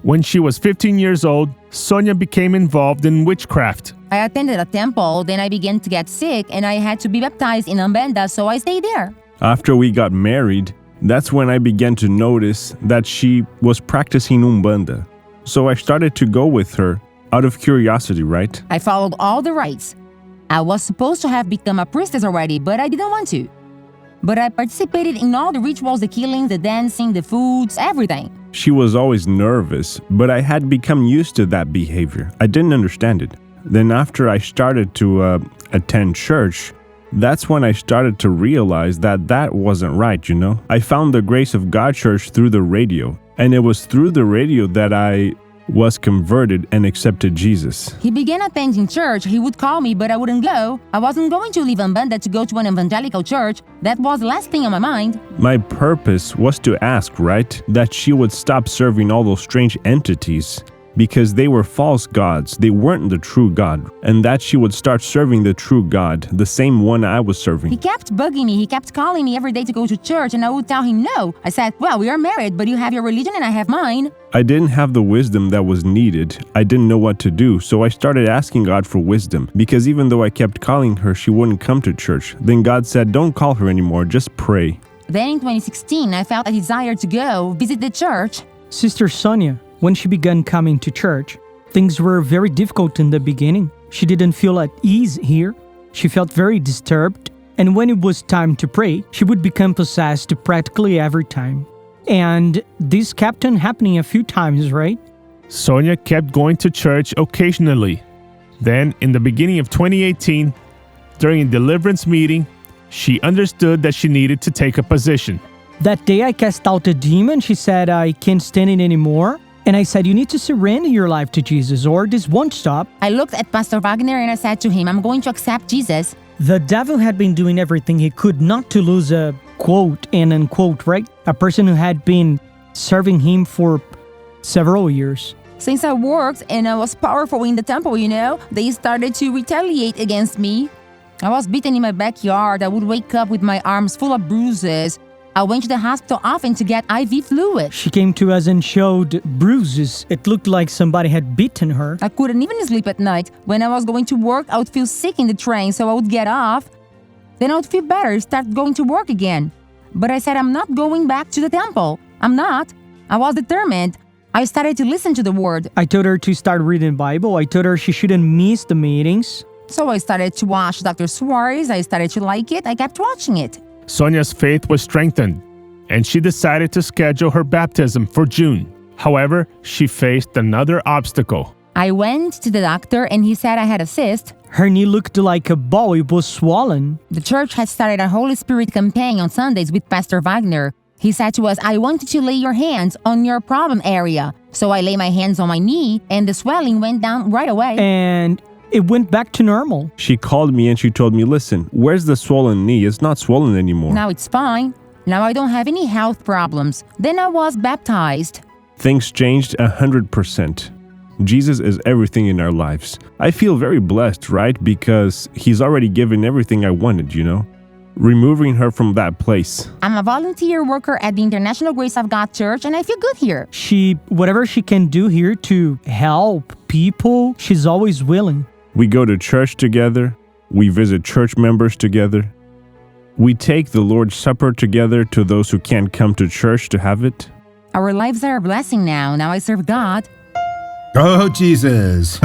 When she was 15 years old, Sonia became involved in witchcraft. I attended a temple, then I began to get sick and I had to be baptized in Umbanda, so I stayed there. After we got married, that's when I began to notice that she was practicing Umbanda. So I started to go with her out of curiosity, right? I followed all the rites. I was supposed to have become a priestess already, but I didn't want to. But I participated in all the rituals, the killing, the dancing, the foods, everything. She was always nervous, but I had become used to that behavior. I didn't understand it. Then after I started to attend church, that's when I started to realize that that wasn't right, you know? I found the Grace of God Church through the radio, and it was through the radio that I was converted and accepted Jesus. He began attending church. He would call me, but I wouldn't go. I wasn't going to leave Umbanda to go to an evangelical church. That was the last thing on my mind. My purpose was to ask, right, that she would stop serving all those strange entities because they were false gods. They weren't the true God. And that she would start serving the true God, the same one I was serving. He kept bugging me. He kept calling me every day to go to church, and I would tell him no. I said, well, we are married, but you have your religion and I have mine. I didn't have the wisdom that was needed. I didn't know what to do, so I started asking God for wisdom. Because even though I kept calling her, she wouldn't come to church. Then God said, don't call her anymore, just pray. Then in 2016, I felt a desire to go visit the church. Sister Sonia, when she began coming to church, things were very difficult in the beginning. She didn't feel at ease here. She felt very disturbed. And when it was time to pray, she would become possessed practically every time. And this kept on happening a few times, right? Sonia kept going to church occasionally. Then, in the beginning of 2018, during a deliverance meeting, she understood that she needed to take a position. That day I cast out a demon. She said, I can't stand it anymore. And I said, you need to surrender your life to Jesus or this won't stop. I looked at Pastor Wagner and I said to him, I'm going to accept Jesus. The devil had been doing everything he could not to lose a quote and unquote, right? A person who had been serving him for several years. Since I worked and I was powerful in the temple, they started to retaliate against me. I was beaten in my backyard. I would wake up with my arms full of bruises. I went to the hospital often to get IV fluid. She came to us and showed bruises. It looked like somebody had beaten her. I couldn't even sleep at night. When I was going to work, I would feel sick in the train, so I would get off. Then I would feel better, start going to work again. But I said, I'm not going back to the temple. I'm not. I was determined. I started to listen to the word. I told her to start reading the Bible. I told her she shouldn't miss the meetings. So I started to watch Dr. Soares. I started to like it. I kept watching it. Sonia's faith was strengthened, and she decided to schedule her baptism for June. However, she faced another obstacle. I went to the doctor and he said I had a cyst. Her knee looked like a ball. It was swollen. The church had started a Holy Spirit campaign on Sundays with Pastor Wagner. He said to us, I want you to lay your hands on your problem area. So I lay my hands on my knee and the swelling went down right away. And it went back to normal. She called me and she told me, listen, where's the swollen knee? It's not swollen anymore. Now it's fine. Now I don't have any health problems. Then I was baptized. Things changed 100%. Jesus is everything in our lives. I feel very blessed, right? Because he's already given everything I wanted, removing her from that place. I'm a volunteer worker at the International Grace of God Church and I feel good here. Whatever she can do here to help people, she's always willing. We go to church together. We visit church members together. We take the Lord's Supper together to those who can't come to church to have it. Our lives are a blessing now. Now I serve God. Oh, Jesus.